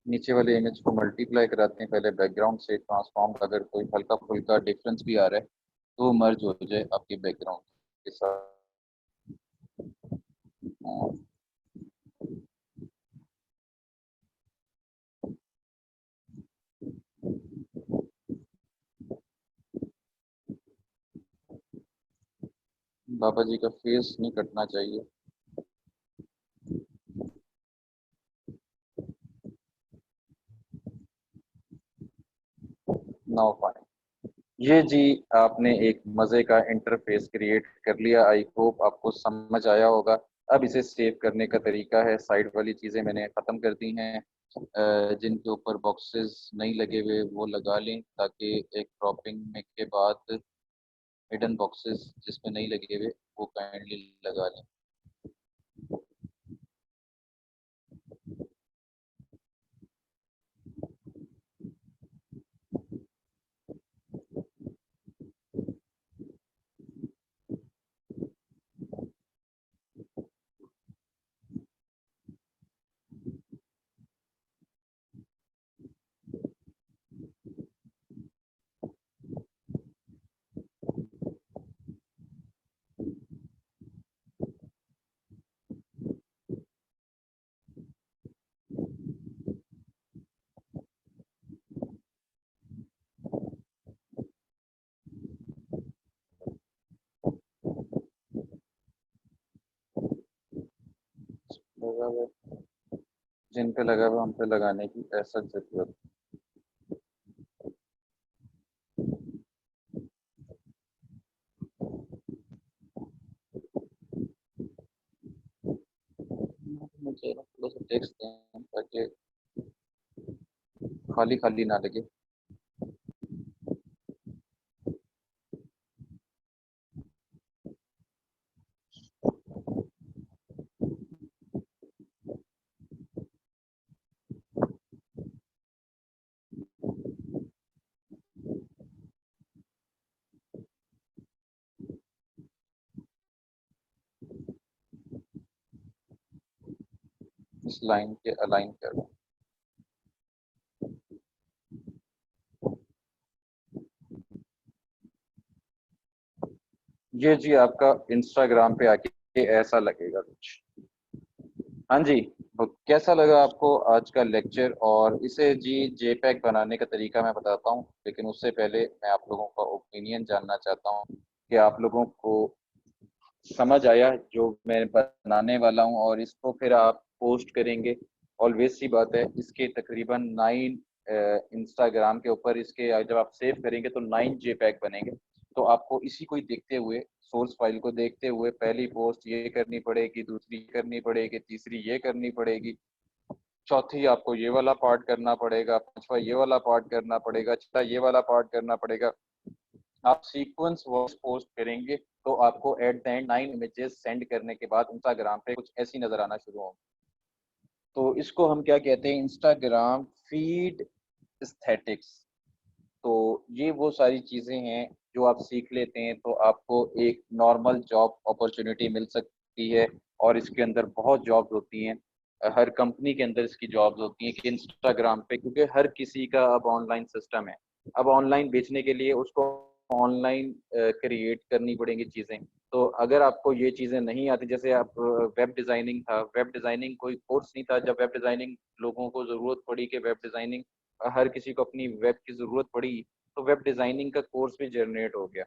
C: नीचे वाले इमेज को मल्टीप्लाई कराते हैं पहले बैकग्राउंड से। ट्रांसफॉर्म अगर कोई हल्का फुल्का डिफरेंस भी आ रहा है तो मर्ज हो जाए आपके बैकग्राउंड के साथ। बाबा जी का फेस नहीं कटना चाहिए। नाउ फाइन, ये जी आपने एक मजे का इंटरफेस क्रिएट कर लिया। आई होप आपको समझ आया होगा। अब इसे सेव करने का तरीका है, साइड वाली चीजें मैंने खत्म कर दी हैं। जिनके ऊपर बॉक्सेस नहीं लगे हुए वो लगा लें, ताकि एक क्रॉपिंग में के बाद हिडन बॉक्सेस जिसमें नहीं लगे हुए वो काइंडली लगा लें। लगा हुआ है। जिन पे लगा हुआ उन पे लगाने की ऐसा जरूरत। मुझे थोड़ा सा टेक्स्ट दें ताकि खाली खाली ना लगे। इस लाइन के अलाइन कर। ये जी आपका इंस्टाग्राम पे आके ऐसा लगेगा कुछ। हाँ जी, तो कैसा लगा आपको आज का लेक्चर? और इसे जी जेपैग बनाने का तरीका मैं बताता हूँ, लेकिन उससे पहले मैं आप लोगों का ओपिनियन जानना चाहता हूँ कि आप लोगों को समझ आया जो मैं बनाने वाला हूँ, और इसको फिर आप पोस्ट करेंगे। ऑलवेज सी बात है, इसके तकरीबन 9 इंस्टाग्राम के ऊपर इसके जब आप सेव करेंगे तो 9 जेपैग बनेंगे। तो आपको इसी को ही देखते हुए, सोर्स फाइल को देखते हुए, पहली पोस्ट ये करनी पड़ेगी, दूसरी करनी पड़ेगी, तीसरी ये करनी पड़ेगी। चौथी आपको ये वाला पार्ट करना पड़ेगा, पांचवा ये वाला पार्ट करना पड़ेगा, छठा ये वाला पार्ट करना पड़ेगा। आप सीक्वेंस वॉइस पोस्ट करेंगे तो आपको at the end 9 images send करने के बाद इंस्टाग्राम पे कुछ ऐसी नजर आना शुरू होगी। तो इसको हम क्या कहते हैं, इंस्टाग्राम फीड एस्थेटिक्स। तो ये वो सारी चीज़ें हैं जो आप सीख लेते हैं तो आपको एक नॉर्मल जॉब अपॉर्चुनिटी मिल सकती है। और इसके अंदर बहुत जॉब्स होती हैं, हर कंपनी के अंदर इसकी जॉब्स होती हैं कि इंस्टाग्राम पे, क्योंकि हर किसी का अब ऑनलाइन सिस्टम है। अब ऑनलाइन बेचने के लिए उसको ऑनलाइन क्रिएट करनी पड़ेंगी चीज़ें। तो अगर आपको ये चीज़ें नहीं आती, जैसे आप वेब डिज़ाइनिंग था, वेब डिज़ाइनिंग कोई कोर्स नहीं था, जब वेब डिज़ाइनिंग लोगों को ज़रूरत पड़ी कि वेब डिज़ाइनिंग हर किसी को अपनी वेब की ज़रूरत पड़ी, तो वेब डिज़ाइनिंग का कोर्स भी जनरेट हो गया।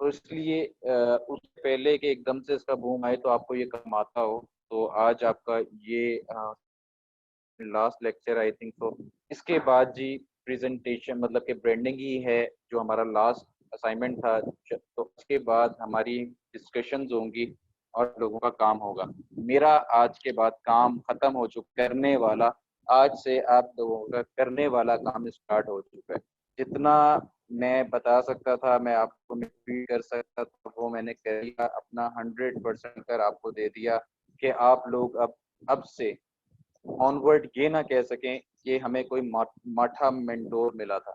C: तो इसलिए उससे पहले कि एकदम से इसका बूम आए तो आपको ये काम आता हो। तो आज आपका ये लास्ट लेक्चर आई थिंक। तो इसके बाद जी प्रेजेंटेशन मतलब कि ब्रांडिंग ही है जो हमारा लास्ट असाइनमेंट था। तो उसके बाद हमारी डिस्कशंस होंगी और लोगों का काम होगा। मेरा आज के बाद काम खत्म हो चुका, करने वाला, आज से आप लोगों का करने वाला काम स्टार्ट हो चुका है। जितना मैं बता सकता था, मैं आपको फीड कर सकता था, वो मैंने कर दिया, अपना 100% कर आपको दे दिया कि आप लोग अब से ऑनवर्ड ये ना कह सकें कि हमें कोई माठा मेंटोर मिला था।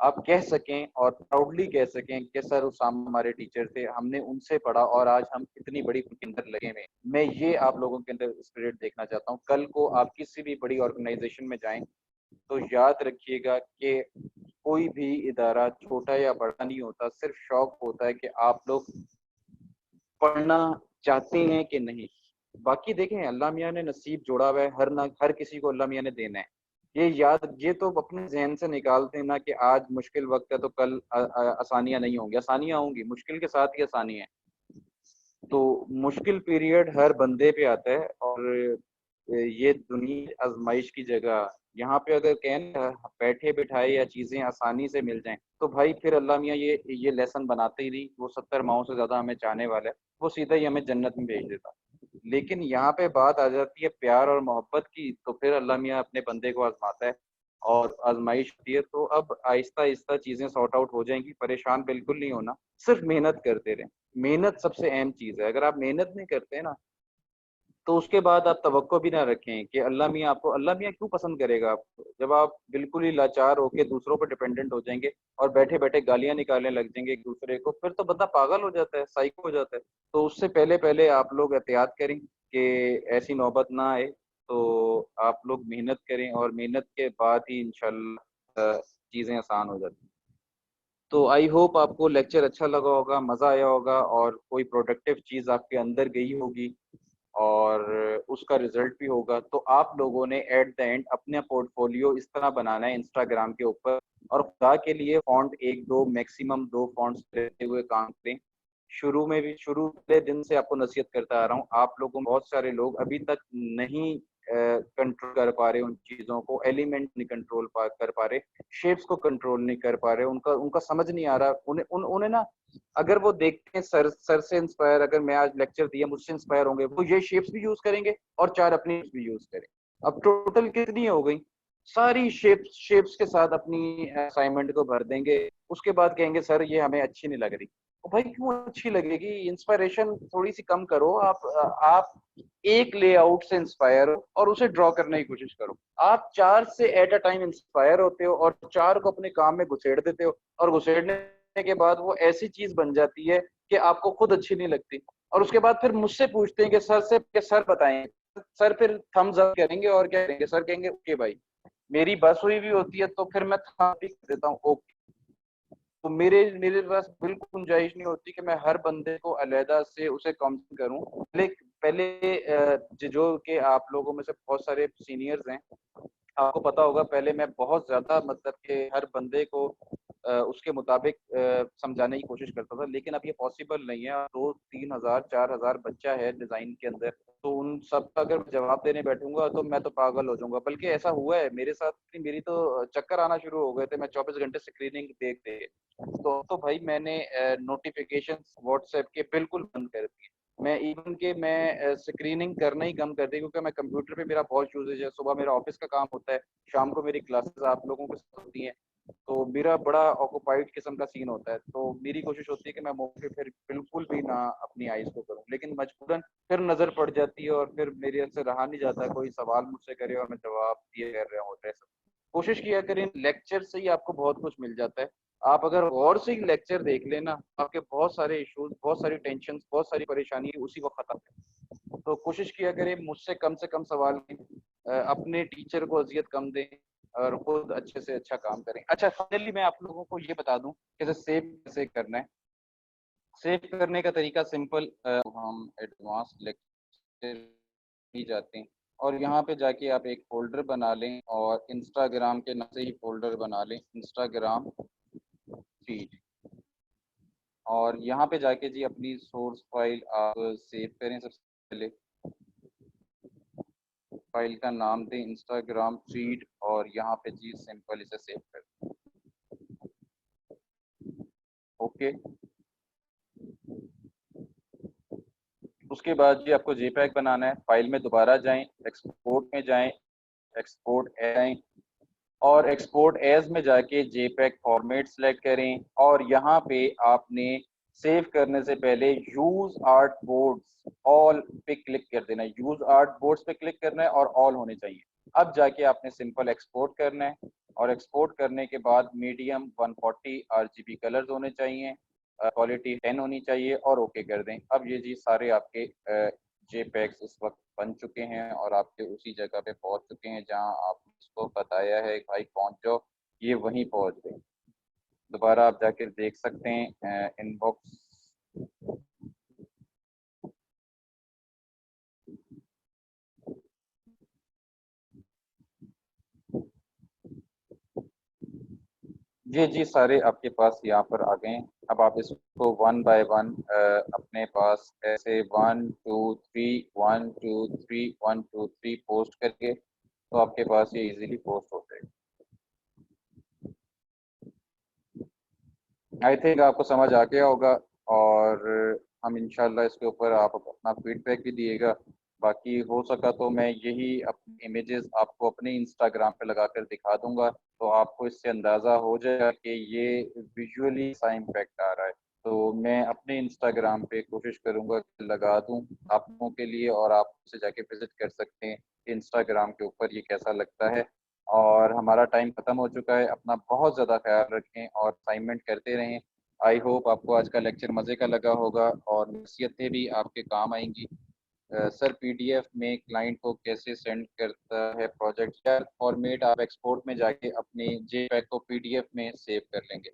C: आप कह सकें और प्राउडली कह सकें कि सर उसामा हमारे टीचर थे, हमने उनसे पढ़ा और आज हम इतनी बड़ी उनके अंदर लगे हुए हैं। मैं ये आप लोगों के अंदर स्पिरिट देखना चाहता हूँ। कल को आप किसी भी बड़ी ऑर्गेनाइजेशन में जाएं तो याद रखिएगा कि कोई भी इदारा छोटा या बड़ा नहीं होता, सिर्फ शौक होता है कि आप लोग पढ़ना चाहते हैं कि नहीं। बाकी देखें, अल्लाह मियाँ ने नसीब जोड़ा हुआ है, हर किसी को अल्लाह मियाँ ने देना है। ये तो अपने जहन से निकालते हैं ना कि आज मुश्किल वक्त है तो कल आसानियां नहीं होंगी। आसानियां होंगी, मुश्किल के साथ ही आसानी है। तो मुश्किल पीरियड हर बंदे पे आता है और ये दुनिया आजमाइश की जगह। यहाँ पे अगर कहें बैठे बिठाए या चीजें आसानी से मिल जाएं तो भाई फिर अल्लाह मियाँ ये लेसन बनाते ही नहीं। वो 70 माओ से ज्यादा हमें चाहने वाला है, वो सीधा ही हमें जन्नत में भेज देता। लेकिन यहाँ पे बात आ जाती है प्यार और मोहब्बत की, तो फिर अल्लाह मियाँ अपने बंदे को आजमाता है और आजमाइश होती है। तो अब आहिस्ता आहिस्ता चीजें सॉर्ट आउट हो जाएंगी, परेशान बिल्कुल नहीं होना, सिर्फ मेहनत करते रहें। मेहनत सबसे अहम चीज है। अगर आप मेहनत नहीं करते ना तो उसके बाद आप तवक्को भी ना रखें कि अल्लाह मियाँ आपको, अल्लाह मियाँ क्यों पसंद करेगा आपको जब आप बिल्कुल ही लाचार होके दूसरों पर डिपेंडेंट हो जाएंगे और बैठे बैठे गालियां निकालने लग जाएंगे एक दूसरे को। फिर तो बंदा पागल हो जाता है, साइको हो जाता है। तो उससे पहले पहले आप लोग एहतियात करें कि ऐसी नौबत ना आए। तो आप लोग मेहनत करें और मेहनत के बाद ही इंशाल्लाह चीज़ें आसान हो जाती हैं। तो आई होप आपको लेक्चर अच्छा लगा होगा, मज़ा आया होगा और कोई प्रोडक्टिव चीज़ आपके अंदर गई होगी और उसका रिजल्ट भी होगा। तो आप लोगों ने एट द एंड अपना पोर्टफोलियो इस तरह बनाना है इंस्टाग्राम के ऊपर। और खुदा के लिए फॉन्ट एक दो, मैक्सिमम दो फॉन्ट्स लेते हुए काम करें। शुरू में भी, शुरू के दिन से आपको नसीहत करता आ रहा हूँ, आप लोगों में बहुत सारे लोग अभी तक नहीं कंट्रोल कर पा रहे उन चीज़ों को, एलिमेंट नहीं कंट्रोल कर पा रहे, शेप्स को कंट्रोल नहीं कर पा रहे। उनका उनका समझ नहीं आ रहा। उन्हें ना, अगर वो देखते हैं सर से इंस्पायर, अगर मैं आज लेक्चर दिया मुझसे इंस्पायर होंगे, वो ये शेप्स भी यूज करेंगे और चार अपनी भी यूज करें। अब टोटल कितनी हो गई, सारी शेप्स शेप्स के साथ अपनी असाइनमेंट को भर देंगे। उसके बाद कहेंगे सर ये हमें अच्छी नहीं लग रही। तो भाई क्यों अच्छी लगेगी, इंस्पायरेशन थोड़ी सी कम करो। आप एक लेआउट से इंस्पायर हो और उसे ड्रॉ करने की कोशिश करो। आप चार से एट अ टाइम इंस्पायर होते हो और चार को अपने काम में घुसेड़ देते हो और घुसेड़ने के बाद वो ऐसी चीज बन जाती है कि आपको खुद अच्छी नहीं लगती। और उसके बाद फिर मुझसे पूछते हैं कि सर से कि सर बताएं। सर फिर थम्स अप करेंगे और क्या करेंगे, सर कहेंगे ओके भाई। मेरी बस हुई भी होती है तो फिर मैं थम्स अप देता हूँ ओके। तो मेरे मेरे पास बिल्कुल गुंजाइश नहीं होती कि मैं हर बंदे को अलहदा से उसे काउंट करूं। पहले पहले जो कि आप लोगों में से बहुत सारे सीनियर्स हैं, आपको पता होगा पहले मैं बहुत ज्यादा मतलब कि हर बंदे को उसके मुताबिक समझाने की कोशिश करता था। लेकिन अब ये पॉसिबल नहीं है। 2-3 हज़ार 4 हज़ार बच्चा है डिजाइन के अंदर, तो उन सब का अगर जवाब देने बैठूंगा तो मैं तो पागल हो जाऊंगा। बल्कि ऐसा हुआ है मेरे साथ कि मेरी तो चक्कर आना शुरू हो गए थे, मैं 24 घंटे स्क्रीनिंग देख देख। तो भाई मैंने नोटिफिकेशन व्हाट्सएप के बिल्कुल बंद कर दिए। मैं इवन के मैं स्क्रीनिंग करना ही कम कर दी, क्योंकि मैं कंप्यूटर पे मेरा बहुत यूजेज है। सुबह मेरा ऑफिस का काम होता है, शाम को मेरी क्लासेस आप लोगों के साथ होती हैं, तो मेरा बड़ा ऑक्यूपाइड किस्म का सीन होता है। तो मेरी कोशिश होती है कि मैं मोबाइल फिर बिल्कुल भी ना अपनी आइज को करूं, लेकिन मजबूरन फिर नजर पड़ जाती है और फिर मेरे से रहा नहीं जाता, कोई सवाल मुझसे करे और मैं जवाब दिए कर रहा होता है। कोशिश किया करें, लेक्चर से ही आपको बहुत कुछ मिल जाता है। आप अगर गौर से ही लेक्चर देख लेना, आपके बहुत सारे इश्यूज, बहुत सारी टेंशन, बहुत सारी परेशानी उसी वक्त खत्म है। तो कोशिश किया करें मुझसे कम से कम सवाल लें, अपने टीचर को अजियत कम दें और खुद अच्छे से अच्छा काम करें। अच्छा, फाइनली मैं आप लोगों को ये बता दूं कि सेव कैसे करना है। सेव करने का तरीका सिंपल, हम एडवांस लेक्चर ही जाते हैं और यहाँ पे जाके आप एक फोल्डर बना लें और इंस्टाग्राम के नाम से ही फोल्डर बना लें, इंस्टाग्राम फीड। और यहाँ पे जाके जी अपनी सोर्स फाइल आप सेव करें। सबसे पहले फाइल का नाम दें इंस्टाग्राम फीड और यहाँ पे जी सिंपल इसे सेव कर। ओके, उसके बाद जी आपको जेपैग बनाना है। फाइल में दोबारा जाएं, एक्सपोर्ट में जाएं, एक्सपोर्ट जाएं और एक्सपोर्ट एज में जाके जेपैग फॉर्मेट सेलेक्ट करें और यहाँ पे आपने सेव करने से पहले यूज आर्ट बोर्ड्स ऑल पे क्लिक कर देना है। यूज आर्ट बोर्ड्स पे क्लिक करना है और ऑल होने चाहिए। अब जाके आपने सिंपल एक्सपोर्ट करना है और एक्सपोर्ट करने के बाद मीडियम 140 RGB कलर्स होने चाहिए, क्वालिटी 10 होनी चाहिए और ओके कर दें। अब ये जी सारे आपके जेपैग्स इस वक्त बन चुके हैं और आपके उसी जगह पे पहुंच चुके हैं जहां आपने इसको बताया है भाई पहुंच जाओ, ये वहीं पहुंच गए। दोबारा आप जाकर देख सकते हैं इनबॉक्स। ये जी सारे आपके पास यहाँ पर आ गए हैं। अब आप इसको वन बाय वन अपने पास ऐसे 1 2 3 1 2 3 1 2 3 पोस्ट करके तो आपके पास ये इजीली पोस्ट हो जाएगा। आई थिंक आपको समझ आ गया होगा और हम इंशाल्लाह इसके ऊपर आप अपना फीडबैक भी दिएगा। बाकी हो सका तो मैं यही अपनी इमेजेस आपको अपने इंस्टाग्राम पे लगाकर दिखा दूंगा, तो आपको इससे अंदाज़ा हो जाएगा कि ये विजुअली सा इम्पैक्ट आ रहा है। तो मैं अपने इंस्टाग्राम पे कोशिश करूंगा कि लगा दूं आप लोगों के लिए और आप उसे जाके विजिट कर सकते हैं इंस्टाग्राम के ऊपर ये कैसा लगता है। और हमारा टाइम खत्म हो चुका है। अपना बहुत ज़्यादा ख्याल रखें और असाइनमेंट करते रहें। आई होप आपको आज का लेक्चर मज़े का लगा होगा और नसीहतें भी आपके काम आएंगी। सर पीडीएफ में क्लाइंट को कैसे सेंड करता है प्रोजेक्ट या फॉर्मेट, आप एक्सपोर्ट में जाके अपने जेपैग को पीडीएफ में सेव कर लेंगे।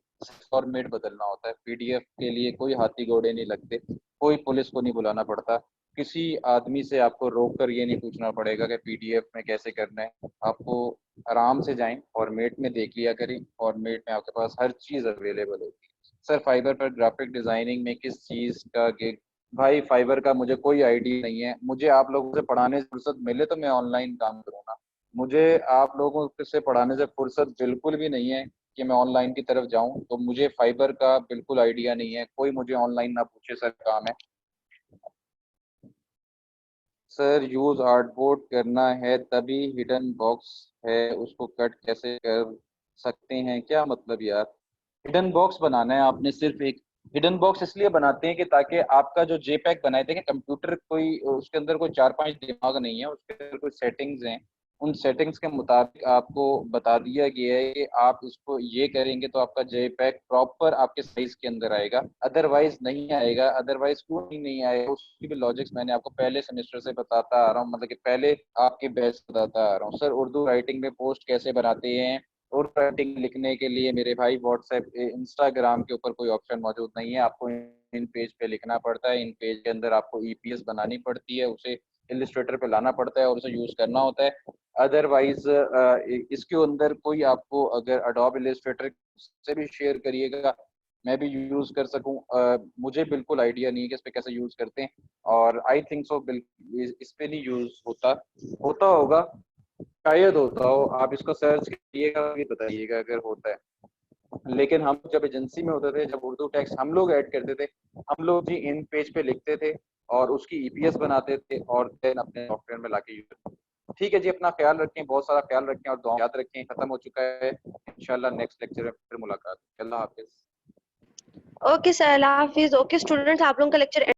C: फॉर्मेट बदलना होता है, पीडीएफ के लिए कोई हाथी घोड़े नहीं लगते, कोई पुलिस को नहीं बुलाना पड़ता, किसी आदमी से आपको रोक कर ये नहीं पूछना पड़ेगा कि पीडीएफ में कैसे करना है। आपको आराम से जाएं, फॉर्मेट में देख लिया करें, फॉर्मेट में आपके पास हर चीज़ अवेलेबल होती है। सर फाइबर पर ग्राफिक डिजाइनिंग में किस चीज़ का गिग? भाई फाइबर का मुझे कोई आइडिया नहीं है। मुझे आप लोगों से पढ़ाने से फुर्सत मिले तो मैं ऑनलाइन काम करूँगा। मुझे आप लोगों से पढ़ाने से फुर्सत बिल्कुल भी नहीं है कि मैं ऑनलाइन की तरफ जाऊं। तो मुझे फाइबर का बिल्कुल आइडिया नहीं है, कोई मुझे ऑनलाइन ना पूछे सर काम है। सर यूज आर्टबोर्ड करना है तभी हिडन बॉक्स है, उसको कट कैसे कर सकते हैं, क्या मतलब यार? हिडन बॉक्स बनाना है आपने सिर्फ एक। हिडन बॉक्स इसलिए बनाते हैं कि ताकि आपका जो जेपैक बनाए थे, कंप्यूटर कोई उसके अंदर कोई 4 5 दिमाग नहीं है, उसके अंदर कोई सेटिंग्स हैं। उन सेटिंग्स के मुताबिक आपको बता दिया गया है कि आप इसको ये करेंगे तो आपका जेपैक प्रॉपर आपके साइज के अंदर आएगा, अदरवाइज नहीं आएगा। अदरवाइज क्यों नहीं आएगा उसकी भी लॉजिक्स मैंने आपको पहले सेमेस्टर से बताता आ रहा हूँ, मतलब कि पहले आपके बैच बताता आ रहा हूँ। सर उर्दू राइटिंग में पोस्ट कैसे बनाते हैं? और राइटिंग लिखने के लिए मेरे भाई व्हाट्सएप इंस्टाग्राम के ऊपर कोई ऑप्शन मौजूद नहीं है। आपको इन पेज पे लिखना पड़ता है, इन पेज के अंदर आपको ईपीएस बनानी पड़ती है, उसे इलिस्ट्रेटर पे लाना पड़ता है और उसे यूज करना होता है। अदरवाइज इसके अंदर कोई आपको अगर अडोब इलिस्ट्रेटर से भी शेयर करिएगा, मैं भी यूज कर सकूं, मुझे बिल्कुल आइडिया नहीं है कि इस पे कैसे यूज करते हैं और आई थिंक सो इस पे नहीं यूज होता, होता होगा, शायद होता हो। आप इसको सर्च करिएगा, ये बताइएगा अगर होता है। लेकिन हम जब एजेंसी में होते थे, जब उर्दू टेक्स्ट हम लोग ऐड करते थे, हम लोग जी इन पेज पे लिखते थे और उसकी ईपीएस बनाते थे और देन अपने सॉफ्टवेयर में लाके यूज करते थे। ठीक है जी, अपना ख्याल रखें, बहुत सारा ख्याल रखें और दुआ याद रखें। खत्म हो चुका है, इंशाल्लाह नेक्स्ट लेक्चर में फिर मुलाकात। अल्लाह हाफिज।
B: ओके सर, अल्लाह हाफिज। ओके स्टूडेंट्स, आप लोगों का लेक्चर